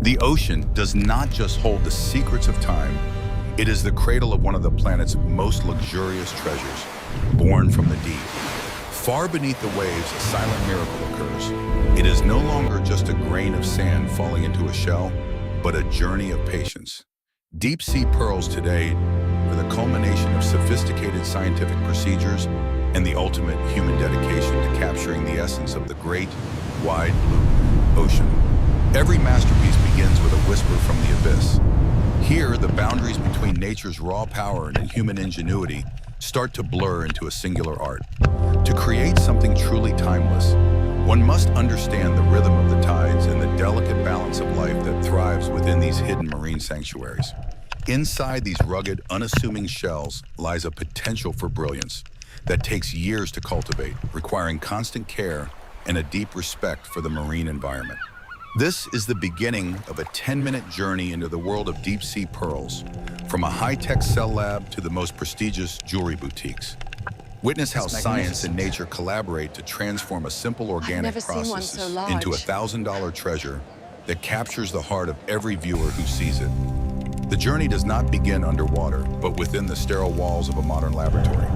The ocean does not just hold the secrets of time, it is the cradle of one of the planet's most luxurious treasures, born from the deep. Far beneath the waves, a silent miracle occurs. It is no longer just a grain of sand falling into a shell, but a journey of patience. Deep-sea pearls today are the culmination of sophisticated scientific procedures and the ultimate human dedication to capturing the essence of the great, wide blue ocean. Every masterpiece begins with a whisper from the abyss. Here, the boundaries between nature's raw power and human ingenuity start to blur into a singular art. To create something truly timeless, one must understand the rhythm of the tides and the delicate balance of life that thrives within these hidden marine sanctuaries. Inside these rugged, unassuming shells lies a potential for brilliance that takes years to cultivate, requiring constant care and a deep respect for the marine environment. This is the beginning of a 10-minute journey into the world of deep-sea pearls, from a high-tech cell lab to the most prestigious jewelry boutiques. Witness how science and nature collaborate to transform a simple organic process into a $1,000 treasure that captures the heart of every viewer who sees it. The journey does not begin underwater, but within the sterile walls of a modern laboratory.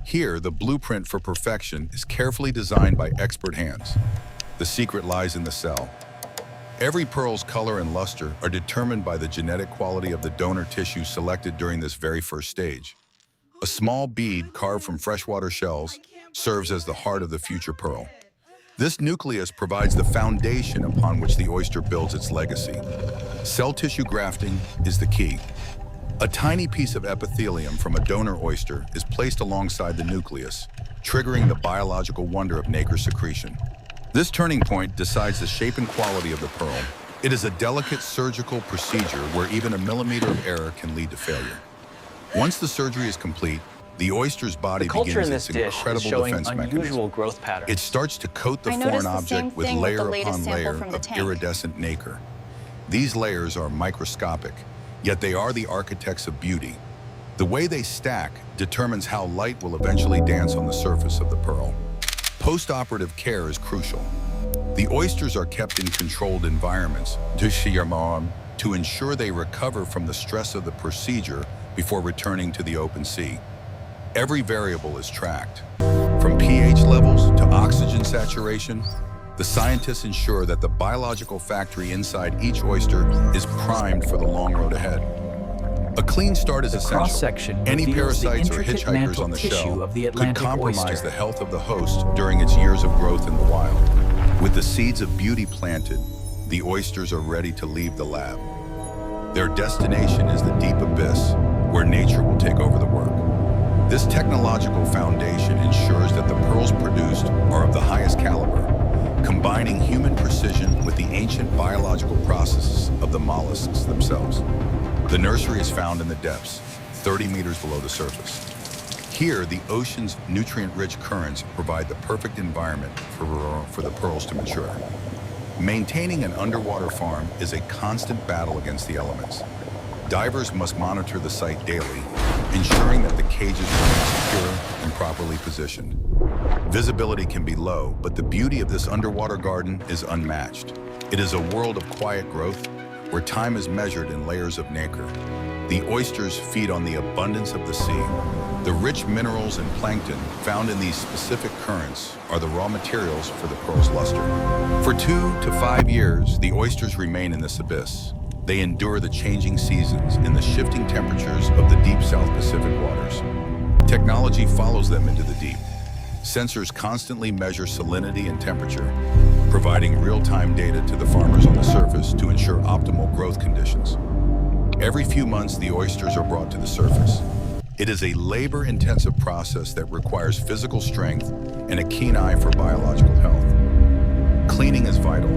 Here, the blueprint for perfection is carefully designed by expert hands. The secret lies in the cell. Every pearl's color and luster are determined by the genetic quality of the donor tissue selected during this very first stage. A small bead carved from freshwater shells serves as the heart of the future pearl. This nucleus provides the foundation upon which the oyster builds its legacy. Cell tissue grafting is the key. A tiny piece of epithelium from a donor oyster is placed alongside the nucleus, triggering the biological wonder of nacre secretion. This turning point decides the shape and quality of the pearl. It is a delicate surgical procedure where even a millimeter of error can lead to failure. Once the surgery is complete, the oyster's body begins its incredible defense mechanism. Growth patterns. It starts to coat the foreign object with layer upon layer of iridescent nacre. These layers are microscopic, yet they are the architects of beauty. The way they stack determines how light will eventually dance on the surface of the pearl. Post-operative care is crucial. The oysters are kept in controlled environments to ensure they recover from the stress of the procedure before returning to the open sea. Every variable is tracked. From pH levels to oxygen saturation, the scientists ensure that the biological factory inside each oyster is primed for the long road ahead. A clean start is essential. Any parasites or hitchhikers on the shell could compromise the health of the host during its years of growth in the wild. With the seeds of beauty planted, the oysters are ready to leave the lab. Their destination is the deep abyss, where nature will take over the work. This technological foundation ensures that the pearls produced are of the highest caliber, combining human precision with the ancient biological processes of the mollusks themselves. The nursery is found in the depths, 30 meters below the surface. Here, the ocean's nutrient-rich currents provide the perfect environment for the pearls to mature. Maintaining an underwater farm is a constant battle against the elements. Divers must monitor the site daily, ensuring that the cages remain secure and properly positioned. Visibility can be low, but the beauty of this underwater garden is unmatched. It is a world of quiet growth, where time is measured in layers of nacre. The oysters feed on the abundance of the sea. The rich minerals and plankton found in these specific currents are the raw materials for the pearl's luster. For 2 to 5 years, the oysters remain in this abyss. They endure the changing seasons and the shifting temperatures of the deep South Pacific waters. Technology follows them into the deep. Sensors constantly measure salinity and temperature, providing real-time data to the farmers on the surface to ensure optimal growth conditions. Every few months, the oysters are brought to the surface. It is a labor-intensive process that requires physical strength and a keen eye for biological health. Cleaning is vital.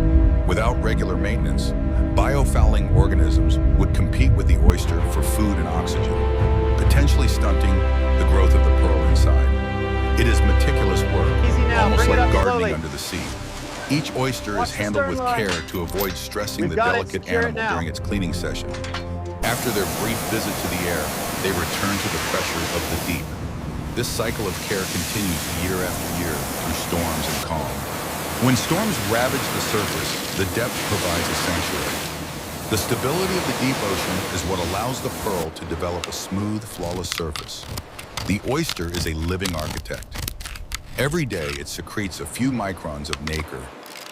Without regular maintenance, biofouling organisms would compete with the oyster for food and oxygen, potentially stunting the growth of the pearl inside. It is meticulous work, almost like gardening under the sea. Each oyster is handled with care to avoid stressing the delicate animal during its cleaning session. After their brief visit to the air, they return to the pressure of the deep. This cycle of care continues year after year through storms and calm. When storms ravage the surface, the depth provides a sanctuary. The stability of the deep ocean is what allows the pearl to develop a smooth, flawless surface. The oyster is a living architect. Every day, it secretes a few microns of nacre,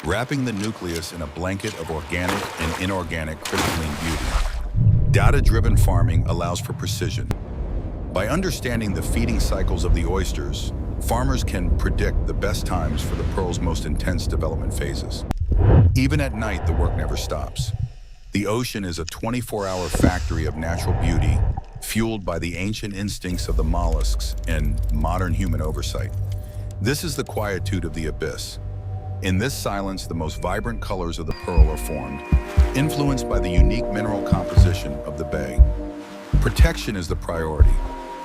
wrapping the nucleus in a blanket of organic and inorganic crystalline beauty. Data-driven farming allows for precision. By understanding the feeding cycles of the oysters, farmers can predict the best times for the pearl's most intense development phases. Even at night, the work never stops. The ocean is a 24-hour factory of natural beauty, fueled by the ancient instincts of the mollusks and modern human oversight. This is the quietude of the abyss. In this silence, the most vibrant colors of the pearl are formed, influenced by the unique mineral composition of the bay. Protection is the priority.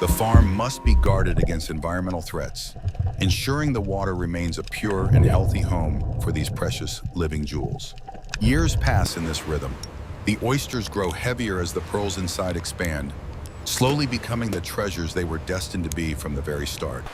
The farm must be guarded against environmental threats, ensuring the water remains a pure and healthy home for these precious living jewels. Years pass in this rhythm. The oysters grow heavier as the pearls inside expand, slowly becoming the treasures they were destined to be from the very start.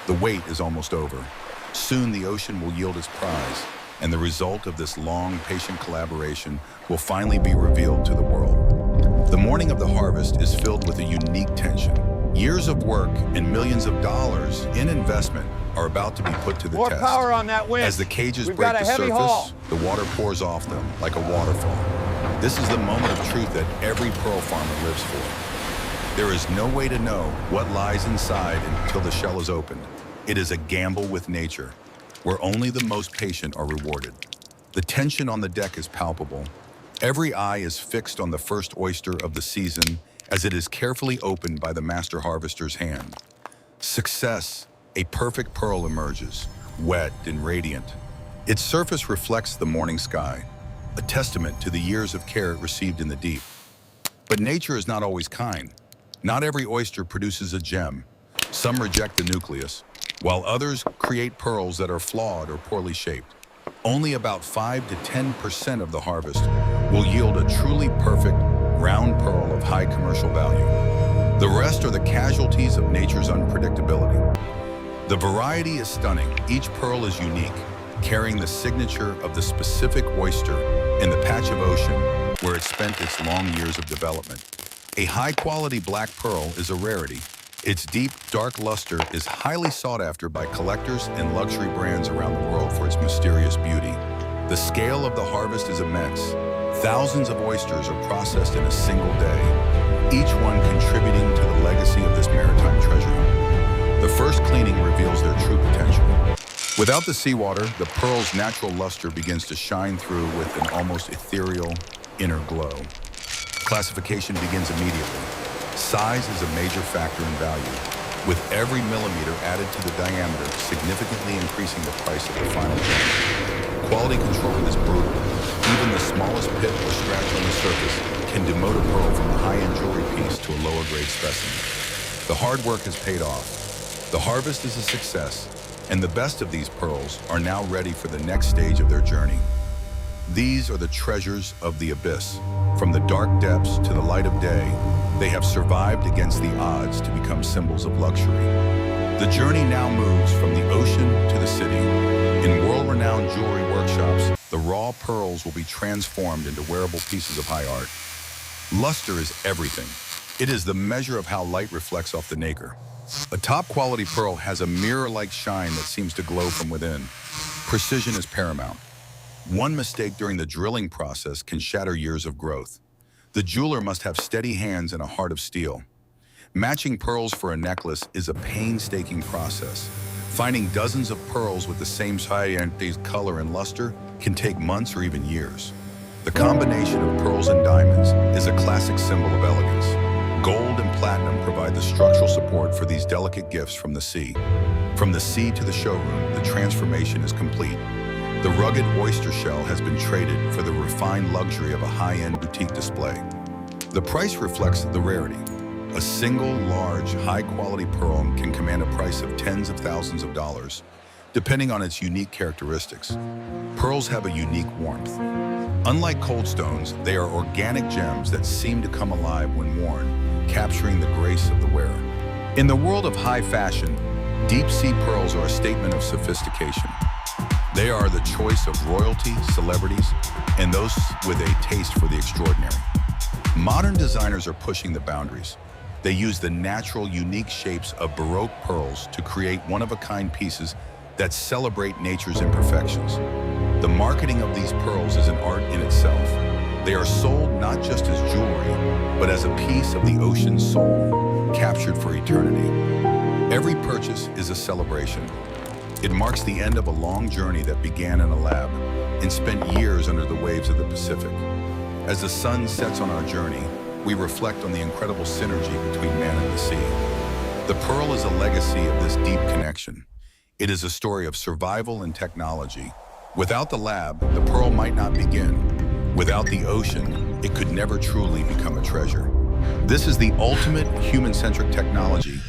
The wait is almost over. Soon the ocean will yield its prize, and the result of this long, patient collaboration will finally be revealed to the world. The morning of the harvest is filled with a unique tension. Years of work and millions of dollars in investment are about to be put to the test. More power on that winch. As the cages break the surface, the water pours off them like a waterfall. This is the moment of truth that every pearl farmer lives for. There is no way to know what lies inside until the shell is opened. It is a gamble with nature, where only the most patient are rewarded. The tension on the deck is palpable. Every eye is fixed on the first oyster of the season as it is carefully opened by the master harvester's hand. Success, a perfect pearl emerges, wet and radiant. Its surface reflects the morning sky, a testament to the years of care it received in the deep. But nature is not always kind. Not every oyster produces a gem. Some reject the nucleus, while others create pearls that are flawed or poorly shaped. Only about 5 to 10% of the harvest will yield a truly perfect, round pearl of high commercial value. The rest are the casualties of nature's unpredictability. The variety is stunning. Each pearl is unique, carrying the signature of the specific oyster in the patch of ocean where it spent its long years of development. A high-quality black pearl is a rarity. Its deep, dark luster is highly sought after by collectors and luxury brands around the world for its mysterious beauty. The scale of the harvest is immense. Thousands of oysters are processed in a single day, each one contributing to the legacy of this maritime treasure hunt. The first cleaning reveals their true potential. Without the seawater, the pearl's natural luster begins to shine through with an almost ethereal inner glow. Classification begins immediately. Size is a major factor in value, with every millimeter added to the diameter significantly increasing the price of the final gem. Quality control is brutal. Even the smallest pit or scratch on the surface can demote a pearl from a high-end jewelry piece to a lower-grade specimen. The hard work has paid off. The harvest is a success, and the best of these pearls are now ready for the next stage of their journey. These are the treasures of the abyss. From the dark depths to the light of day, they have survived against the odds to become symbols of luxury. The journey now moves from the ocean to the city. In world-renowned jewelry workshops, the raw pearls will be transformed into wearable pieces of high art. Luster is everything. It is the measure of how light reflects off the nacre. A top-quality pearl has a mirror-like shine that seems to glow from within. Precision is paramount. One mistake during the drilling process can shatter years of growth. The jeweler must have steady hands and a heart of steel. Matching pearls for a necklace is a painstaking process. Finding dozens of pearls with the same size, color, and luster can take months or even years. The combination of pearls and diamonds is a classic symbol of elegance. Gold and platinum provide the structural support for these delicate gifts from the sea. From the sea to the showroom, the transformation is complete. The rugged oyster shell has been traded for the refined luxury of a high-end boutique display. The price reflects the rarity. A single, large, high-quality pearl can command a price of tens of thousands of dollars, depending on its unique characteristics. Pearls have a unique warmth. Unlike cold stones, they are organic gems that seem to come alive when worn, capturing the grace of the wearer. In the world of high fashion, deep-sea pearls are a statement of sophistication. They are the choice of royalty, celebrities, and those with a taste for the extraordinary. Modern designers are pushing the boundaries. They use the natural, unique shapes of Baroque pearls to create one-of-a-kind pieces that celebrate nature's imperfections. The marketing of these pearls is an art in itself. They are sold not just as jewelry, but as a piece of the ocean's soul, captured for eternity. Every purchase is a celebration. It marks the end of a long journey that began in a lab and spent years under the waves of the Pacific. As the sun sets on our journey, we reflect on the incredible synergy between man and the sea. The pearl is a legacy of this deep connection. It is a story of survival and technology. Without the lab, the pearl might not begin. Without the ocean, it could never truly become a treasure. This is the ultimate human-centric technology,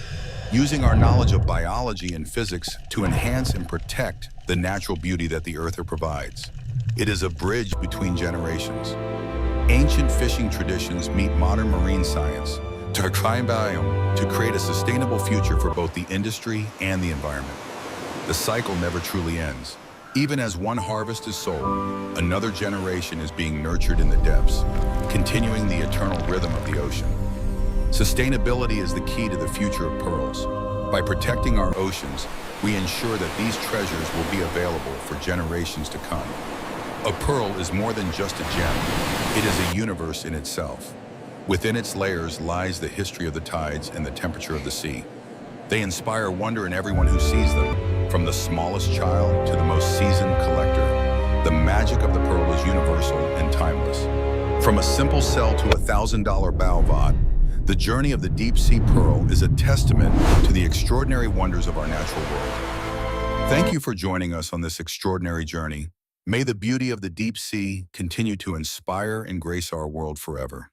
using our knowledge of biology and physics to enhance and protect the natural beauty that the Earth provides. It is a bridge between generations. Ancient fishing traditions meet modern marine science to create a sustainable future for both the industry and the environment. The cycle never truly ends. Even as one harvest is sold, another generation is being nurtured in the depths, continuing the eternal rhythm of the ocean. Sustainability is the key to the future of pearls. By protecting our oceans, we ensure that these treasures will be available for generations to come. A pearl is more than just a gem. It is a universe in itself. Within its layers lies the history of the tides and the temperature of the sea. They inspire wonder in everyone who sees them, from the smallest child to the most seasoned collector. The magic of the pearl is universal and timeless. From a simple cell to $1,000 balvod, the journey of the deep-sea pearl is a testament to the extraordinary wonders of our natural world. Thank you for joining us on this extraordinary journey. May the beauty of the deep sea continue to inspire and grace our world forever.